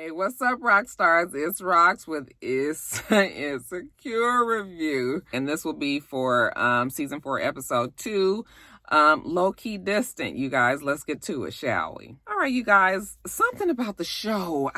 Hey, what's up, rock stars? It's Rocks with Issa Insecure Review. And this will be for season 4, episode 2. Low-key distant, you guys. Let's get to it, shall we? All right, you guys. Something about the show.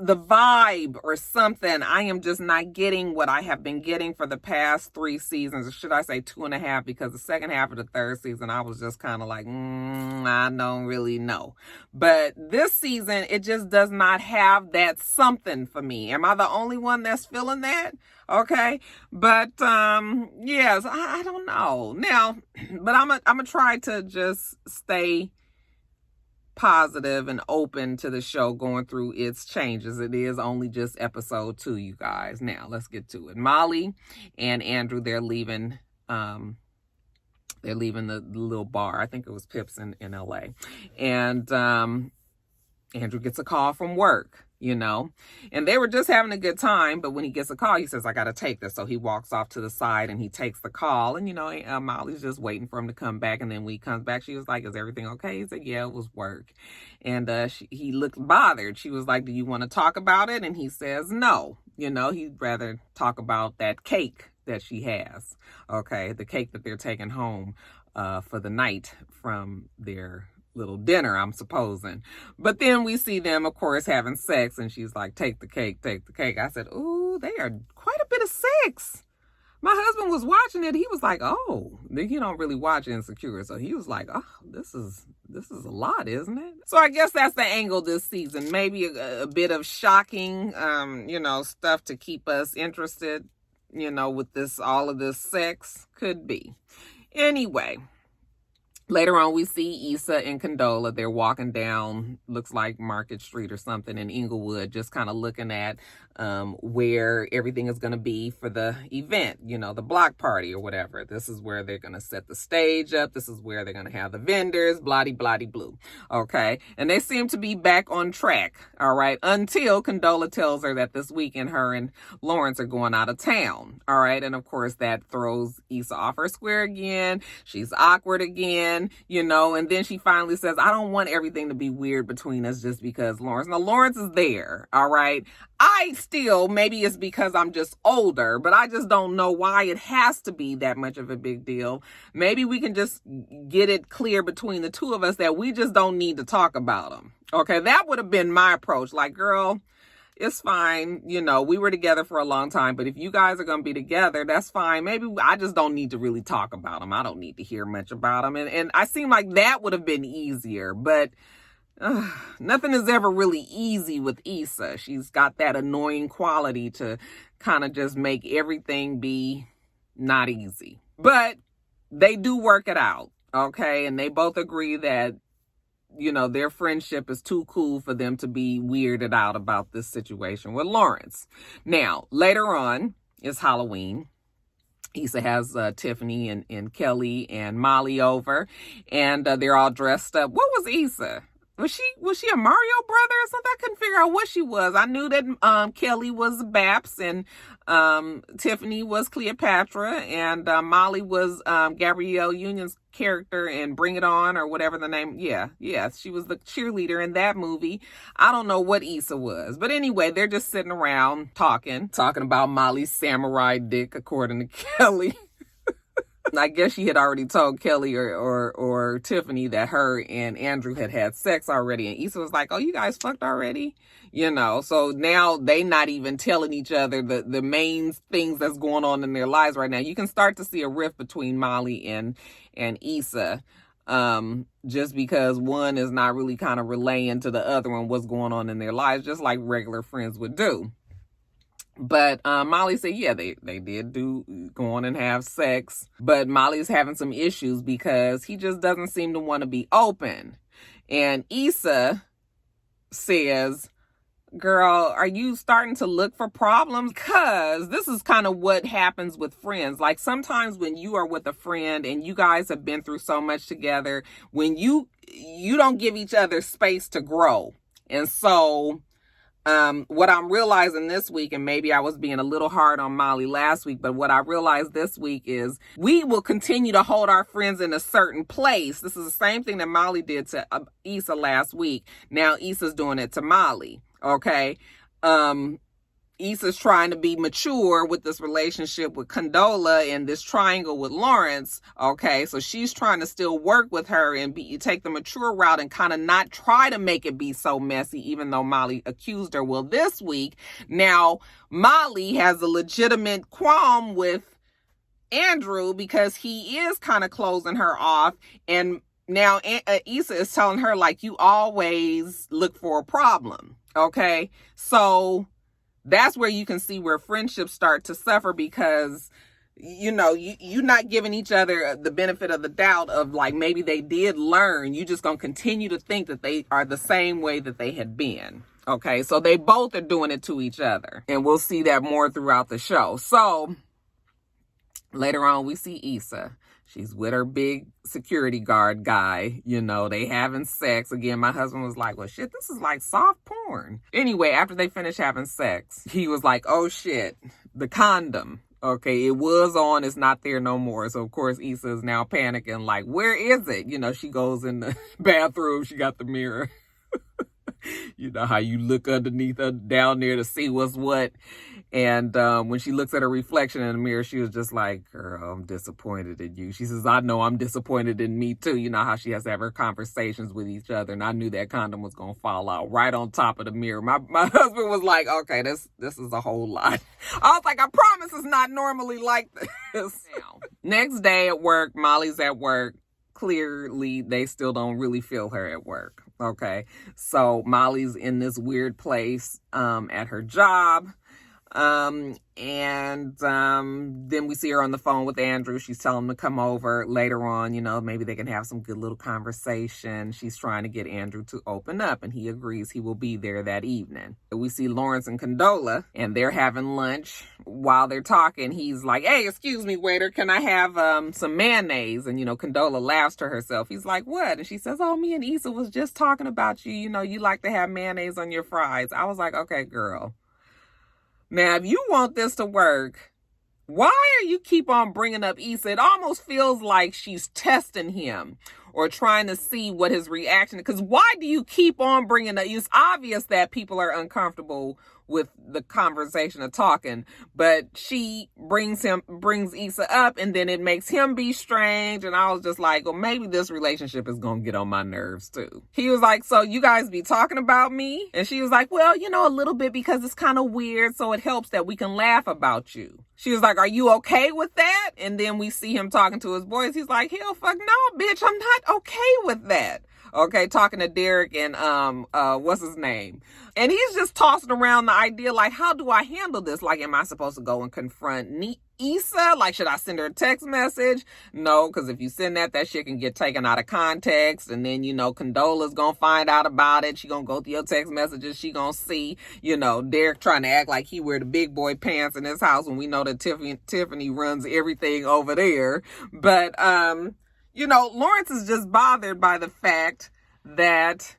The vibe or something, I am just not getting what I have been getting for the past 3 seasons, or should I say 2.5, because the second half of the 3rd season, I was just kind of like, I don't really know. But this season, it just does not have that something for me. Am I the only one that's feeling that? Okay. But, yes, I don't know. Now, but I'm gonna try to just stay positive and open to the show going through its changes. It is only just episode 2, you guys. Now let's get to it. Molly and Andrew, they're leaving the little bar. I think it was Pips in LA. And Andrew gets a call from work, and they were just having a good time. But when he gets a call, he says, I got to take this. So he walks off to the side and he takes the call. And, Molly's just waiting for him to come back. And then when he comes back, she was like, is everything okay? He said, yeah, it was work. And he looked bothered. She was like, do you want to talk about it? And he says, no. He'd rather talk about that cake that she has. Okay, the cake that they're taking home for the night from their little dinner, I'm supposing. But then we see them, of course, having sex, and she's like, take the cake, take the cake. I said, ooh, they are quite a bit of sex. My husband was watching it. He was like, oh, you don't really watch Insecure. So he was like, oh, this is a lot, isn't it? So I guess that's the angle this season. Maybe a bit of shocking, stuff to keep us interested, with all of this sex. Could be. Anyway. Later on, we see Issa and Condola. They're walking down, looks like Market Street or something in Inglewood, just kind of looking at where everything is going to be for the event, the block party or whatever. This is where they're going to set the stage up. This is where they're going to have the vendors, blahdy-blahdy-blue. Okay. And they seem to be back on track. All right. Until Condola tells her that this weekend her and Lawrence are going out of town. All right. And of course, that throws Issa off her square again. She's awkward again. And then she finally says, I don't want everything to be weird between us just because Lawrence. Now, Lawrence is there, all right? Maybe it's because I'm just older, but I just don't know why it has to be that much of a big deal. Maybe we can just get it clear between the two of us that we just don't need to talk about him. Okay, that would have been my approach. Like, girl, it's fine. We were together for a long time, but if you guys are going to be together, that's fine. Maybe I just don't need to really talk about him. I don't need to hear much about him. And I seem like that would have been easier, but nothing is ever really easy with Issa. She's got that annoying quality to kind of just make everything be not easy, but they do work it out. Okay. And they both agree that their friendship is too cool for them to be weirded out about this situation with Lawrence. Now, later on, it's Halloween. Issa has Tiffany and Kelly and Molly over, and they're all dressed up. What was Issa? Was she a Mario brother or something? I couldn't figure out what she was. I knew that Kelly was Babs and Tiffany was Cleopatra and Molly was Gabrielle Union's character in Bring It On or whatever the name. Yeah, she was the cheerleader in that movie. I don't know what Issa was. But anyway, they're just sitting around talking about Molly's samurai dick, according to Kelly. I guess she had already told Kelly or Tiffany that her and Andrew had sex already. And Issa was like, oh, you guys fucked already? So now they not even telling each other the main things that's going on in their lives right now. You can start to see a rift between Molly and Issa, just because one is not really kind of relaying to the other one what's going on in their lives, just like regular friends would do. But Molly said, yeah, they did go on and have sex. But Molly's having some issues because he just doesn't seem to want to be open. And Issa says, girl, are you starting to look for problems? Because this is kind of what happens with friends. Like sometimes when you are with a friend and you guys have been through so much together, when you don't give each other space to grow. And so What I'm realizing this week, and maybe I was being a little hard on Molly last week, but what I realized this week is we will continue to hold our friends in a certain place. This is the same thing that Molly did to Issa last week. Now Issa's doing it to Molly. Okay. Issa's trying to be mature with this relationship with Condola and this triangle with Lawrence. Okay, so she's trying to still work with her and take the mature route and kind of not try to make it be so messy, even though Molly accused her. Well, this week, now Molly has a legitimate qualm with Andrew because he is kind of closing her off. And now Issa is telling her, like, you always look for a problem. Okay, so that's where you can see where friendships start to suffer because, you know, you're not giving each other the benefit of the doubt of, like, maybe they did learn. You just gonna continue to think that they are the same way that they had been. Okay, so they both are doing it to each other. And we'll see that more throughout the show. So later on, we see Issa. She's with her big security guard guy. You know, they having sex. Again, my husband was like, well, shit, this is like soft porn. Anyway, after they finished having sex, he was like, oh, shit, the condom. Okay, it was on. It's not there no more. So, of course, Issa is now panicking, like, where is it? You know, she goes in the bathroom. She got the mirror. You know how you look underneath her down there to see what's what. And when she looks at her reflection in the mirror, she was just like, girl, I'm disappointed in you. She says, I know I'm disappointed in me too. You know how she has to have her conversations with each other. And I knew that condom was going to fall out right on top of the mirror. My husband was like, okay, this is a whole lot. I was like, I promise it's not normally like this. Next day at work, Molly's at work. Clearly, they still don't really feel her at work. Okay, so Molly's in this weird place at her job. Then we see her on the phone with Andrew. She's telling him to come over later on, you know, maybe they can have some good little conversation. She's trying to get Andrew to open up, and he agrees he will be there that evening. We see Lawrence and Condola, and they're having lunch. While they're talking, he's like, hey, excuse me, waiter, can I have some mayonnaise? And, you know, Condola laughs to herself. He's like, what? And she says, oh, me and Issa was just talking about you. You know, you like to have mayonnaise on your fries. I was like, okay, girl. Now, if you want this to work, why are you keep on bringing up Issa? It almost feels like she's testing him or trying to see what his reaction is. Because why do you keep on bringing up? It's obvious that people are uncomfortable with the conversation of talking, but she brings Issa up, and then it makes him be strange. And I was just like, well, maybe this relationship is going to get on my nerves too. He was like, so you guys be talking about me? And she was like, well, you know, a little bit because it's kind of weird. So it helps that we can laugh about you. She was like, are you okay with that? And then we see him talking to his boys. He's like, hell fuck no, bitch. I'm not okay with that. Okay, talking to Derek and what's his name? And he's just tossing around the idea, like, how do I handle this? Like, am I supposed to go and confront Issa? Like, should I send her a text message? No, because if you send that shit can get taken out of context. And then, you know, Condola's going to find out about it. She going to go through your text messages. She going to see, you know, Derek trying to act like he wear the big boy pants in his house when we know that Tiffany runs everything over there. But, you know, Lawrence is just bothered by the fact that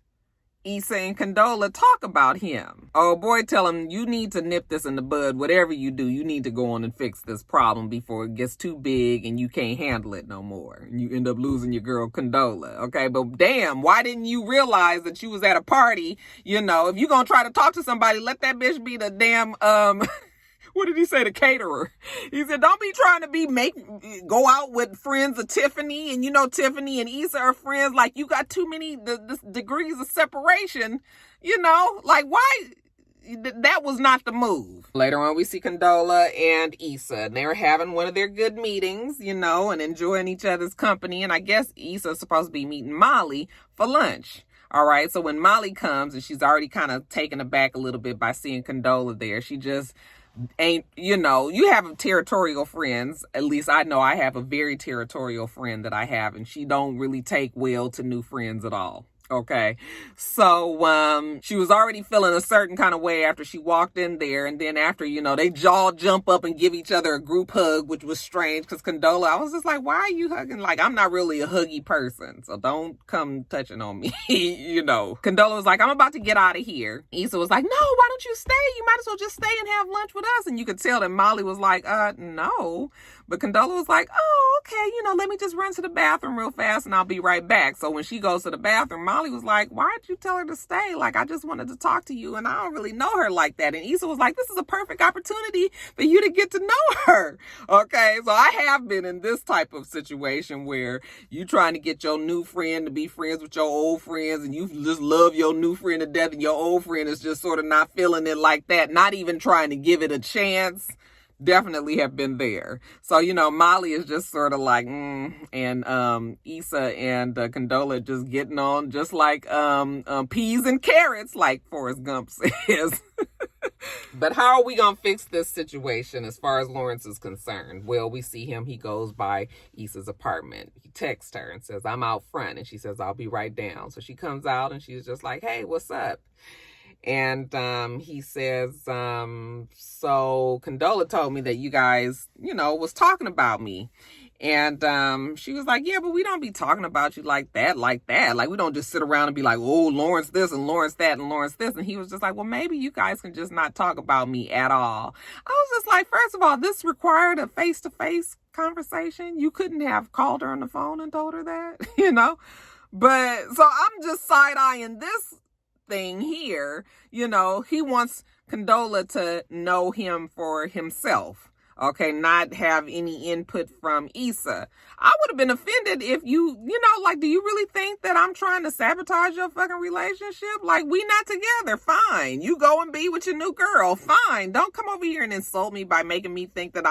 Issa and Condola talk about him. Oh boy, tell him you need to nip this in the bud. Whatever you do, you need to go on and fix this problem before it gets too big and you can't handle it no more. And you end up losing your girl Condola. Okay, but damn, why didn't you realize that you was at a party? You know, if you gonna try to talk to somebody, let that bitch be the damn what did he say? The caterer. He said, don't be trying to go out with friends of Tiffany. And you know, Tiffany and Issa are friends. Like, you got too many the degrees of separation. You know, like, why? That was not the move. Later on, we see Condola and Issa. And they're having one of their good meetings, you know, and enjoying each other's company. And I guess Issa's supposed to be meeting Molly for lunch. All right. So when Molly comes, and she's already kind of taken aback a little bit by seeing Condola there, she just ain't, you know, you have territorial friends. At least I know I have a very territorial friend that I have, and she don't really take well to new friends at all. Okay. So she was already feeling a certain kind of way after she walked in there. And then after, they all jump up and give each other a group hug, which was strange because Condola, I was just like, why are you hugging? Like, I'm not really a huggy person, so don't come touching on me. Condola was like, I'm about to get out of here. Issa was like, no, why don't you stay? You might as well just stay and have lunch with us. And you could tell that Molly was like, no. But Condola was like, oh, okay, let me just run to the bathroom real fast and I'll be right back. So when she goes to the bathroom, Molly was like, why'd you tell her to stay? Like, I just wanted to talk to you and I don't really know her like that. And Issa was like, this is a perfect opportunity for you to get to know her. Okay, so I have been in this type of situation where you trying to get your new friend to be friends with your old friends and you just love your new friend to death and your old friend is just sort of not feeling it like that, not even trying to give it a chance. Definitely have been there. So, Molly is just sort of like, and Issa and Condola just getting on just like peas and carrots, like Forrest Gump says. But how are we going to fix this situation as far as Lawrence is concerned? Well, we see him. He goes by Issa's apartment. He texts her and says, I'm out front. And she says, I'll be right down. So she comes out and she's just like, hey, what's up? And he says, so Condola told me that you guys, was talking about me. And she was like, yeah, but we don't be talking about you like that. Like, we don't just sit around and be like, oh, Lawrence this and Lawrence that and Lawrence this. And he was just like, well, maybe you guys can just not talk about me at all. I was just like, first of all, this required a face-to-face conversation. You couldn't have called her on the phone and told her that, But so I'm just side-eyeing this thing here. He wants Condola to know him for himself. Okay, not have any input from Issa. I would have been offended if you do you really think that I'm trying to sabotage your fucking relationship? Like, we not together. Fine. You go and be with your new girl. Fine. Don't come over here and insult me by making me think that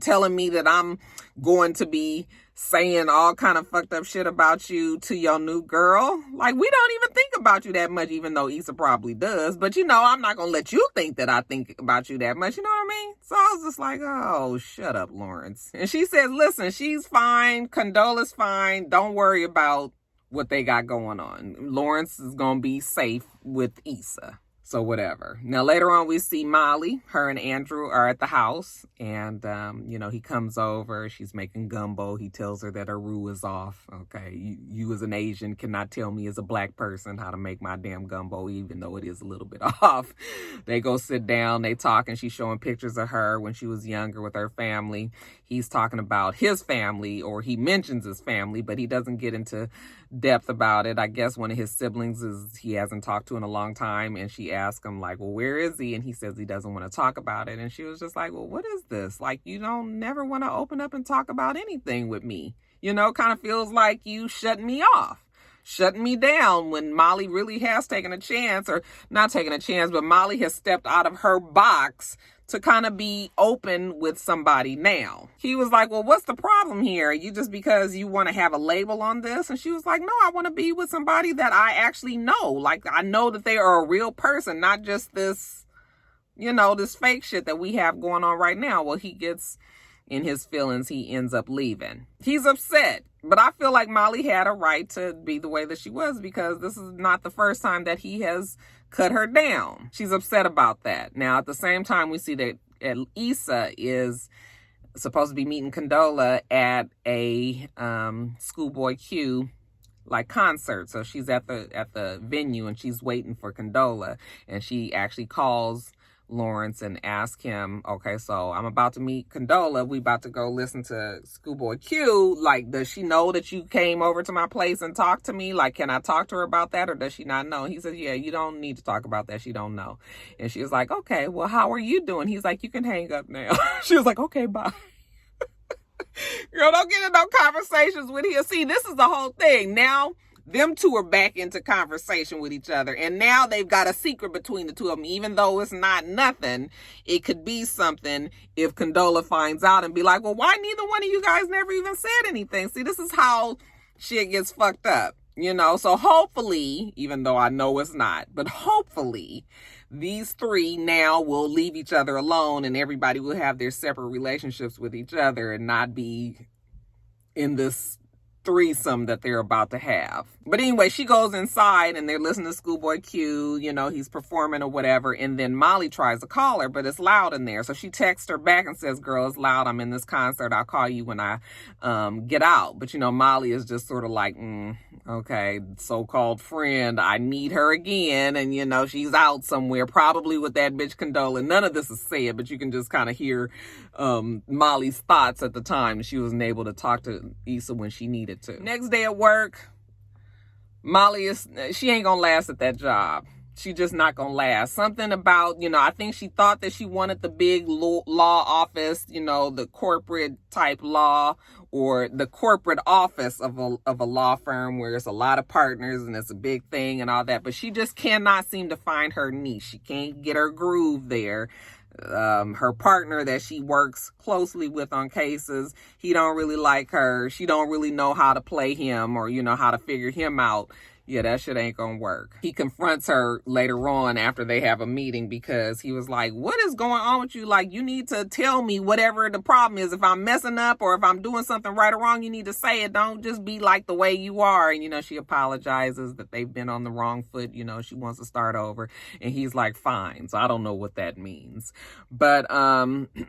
telling me that I'm going to be saying all kind of fucked up shit about you to your new girl. Like, we don't even think about you that much, even though Issa probably does. But, I'm not going to let you think that I think about you that much. You know what I mean? So I was just like, oh, shut up, Lawrence. And she says, listen, she's fine. Condola's fine. Don't worry about what they got going on. Lawrence is going to be safe with Issa. So whatever. Now, later on, we see Molly. Her and Andrew are at the house. And, he comes over. She's making gumbo. He tells her that her roux is off. Okay, you as an Asian cannot tell me as a black person how to make my damn gumbo, even though it is a little bit off. They go sit down. They talk, and she's showing pictures of her when she was younger with her family. He's talking about his family, or he mentions his family, but he doesn't get into depth about it. I guess one of his siblings he hasn't talked to in a long time, and she asked him, like, well, where is he? And he says he doesn't want to talk about it. And she was just like, well, what is this? Like, you don't never want to open up and talk about anything with me. Kind of feels like you shutting me off, shutting me down, when Molly really has taken a chance, or not taken a chance, but Molly has stepped out of her box to kind of be open with somebody now. He was like, well, what's the problem here? You just because you want to have a label on this? And she was like, no, I want to be with somebody that I actually know. Like, I know that they are a real person, not just this, this fake shit that we have going on right now. Well, he gets in his feelings. He ends up leaving. He's upset. But I feel like Molly had a right to be the way that she was, because this is not the first time that he has cut her down. She's upset about that. Now, at the same time, we see that Issa is supposed to be meeting Condola at a Schoolboy Q concert. So she's at the venue and she's waiting for Condola, and she actually calls Lawrence and ask him, okay, so I'm about to meet Condola. We about to go listen to Schoolboy Q. Like, does she know that you came over to my place and talked to me? Like, can I talk to her about that, or does she not know? He says, yeah, you don't need to talk about that. She don't know. And she was like, okay, well, how are you doing? He's like, you can hang up now. She was like, okay, bye. Girl, don't get in no conversations with him. See, this is the whole thing. Now, them two are back into conversation with each other. And now they've got a secret between the two of them. Even though it's not nothing, it could be something if Condola finds out and be like, well, why neither one of you guys never even said anything? See, this is how shit gets fucked up, So hopefully, even though I know it's not, but hopefully these three now will leave each other alone and everybody will have their separate relationships with each other and not be in this threesome that they're about to have. But anyway, she goes inside and they're listening to Schoolboy Q, you know, he's performing or whatever. And then Molly tries to call her, but it's loud in there. So she texts her back and says, girl, it's loud. I'm in this concert. I'll call you when I get out. But, you know, Molly is just sort of like, okay, so-called friend, I need her again. And, you know, she's out somewhere, probably with that bitch Condola. None of this is said, but you can just kind of hear Molly's thoughts at the time. She wasn't able to talk to Issa when she needed to. Next day at work, Molly she ain't gonna last at that job. She just not gonna last. Something about, you know, I think she thought that she wanted the big law office, you know, the corporate type law, or the corporate office of a law firm where it's a lot of partners and it's a big thing and all that. But she just cannot seem to find her niche. She can't get her groove there. Her partner that she works closely with on cases, he don't really like her. She don't really know how to play him, or, you know, how to figure him out. Yeah, that shit ain't gonna work. He confronts her later on after they have a meeting, because he was like, what is going on with you? Like, you need to tell me whatever the problem is. If I'm messing up or if I'm doing something right or wrong, you need to say it. Don't just be like the way you are. And, you know, she apologizes that they've been on the wrong foot. You know, she wants to start over. And he's like, fine. So I don't know what that means. But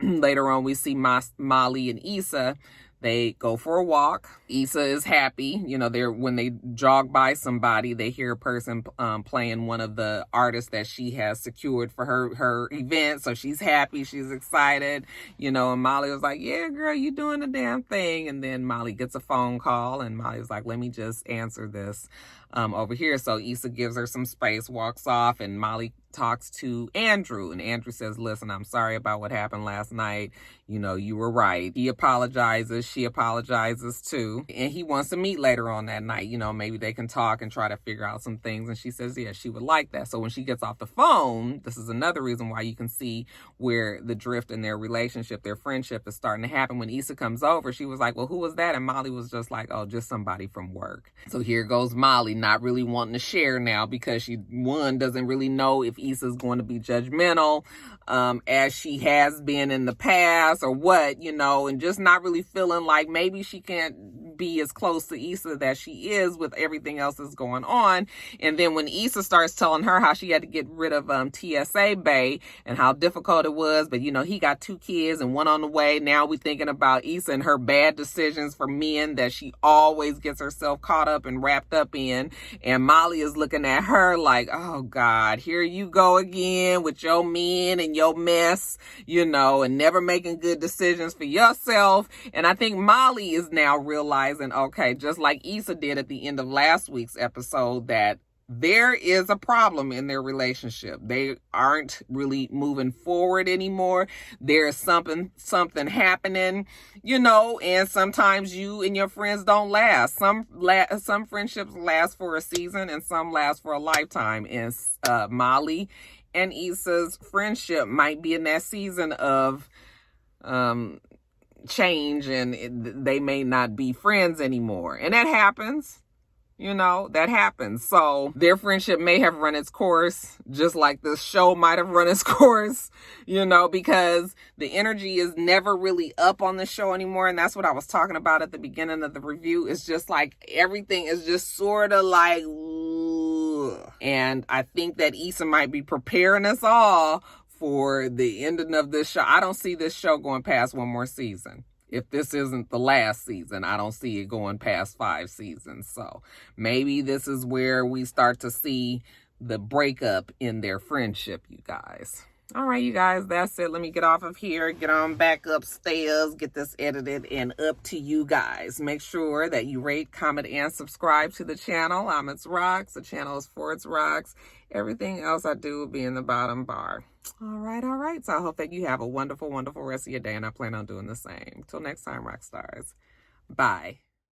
later on, we see Molly and Issa. They go for a walk. Issa is happy. You know, when they jog by somebody, they hear a person playing one of the artists that she has secured for her event. So she's happy. She's excited. You know, and Molly was like, yeah, girl, you doing the damn thing. And then Molly gets a phone call, and Molly was like, let me just answer this over here. So Issa gives her some space, walks off, and Molly talks to Andrew, and Andrew says, listen, I'm sorry about what happened last night. You know, you were right. He apologizes. She apologizes too. And he wants to meet later on that night. You know, maybe they can talk and try to figure out some things. And she says, yeah, she would like that. So when she gets off the phone, this is another reason why you can see where the drift in their relationship, their friendship is starting to happen. When Issa comes over, she was like, well, who was that? And Molly was just like, oh, just somebody from work. So here goes Molly, not really wanting to share now, because she, one, doesn't really know if Issa's going to be judgmental as she has been in the past, or what, you know, and just not really feeling like maybe she can't be as close to Issa that she is with everything else that's going on. And then when Issa starts telling her how she had to get rid of TSA Bay and how difficult it was, but, you know, he got 2 kids and 1 on the way. Now we thinking about Issa and her bad decisions for men that she always gets herself caught up and wrapped up in. And Molly is looking at her like, oh God, here you go again with your men and your mess, you know, and never making good decisions for yourself. And I think Molly is now realizing, okay, just like Issa did at the end of last week's episode, that there is a problem in their relationship. They aren't really moving forward anymore. There's something happening, you know, and sometimes you and your friends don't last. Some friendships last for a season and some last for a lifetime. And Molly and Issa's friendship might be in that season of change, and they may not be friends anymore. And that happens. You know, that happens. So their friendship may have run its course, just like this show might have run its course, you know, because the energy is never really up on the show anymore. And that's what I was talking about at the beginning of the review. It's just like everything is just sort of like, ugh. And I think that Issa might be preparing us all for the ending of this show. I don't see this show going past 1 more season. If this isn't the last season, I don't see it going past 5 seasons. So maybe this is where we start to see the breakup in their friendship, you guys. All right, you guys, that's it. Let me get off of here, get on back upstairs, get this edited and up to you guys. Make sure that you rate, comment, and subscribe to the channel. I'm itsrox. The channel is for itsrox. Everything else I do will be in the bottom bar. All right. So I hope that you have a wonderful, wonderful rest of your day, and I plan on doing the same. Till next time, rock stars. Bye.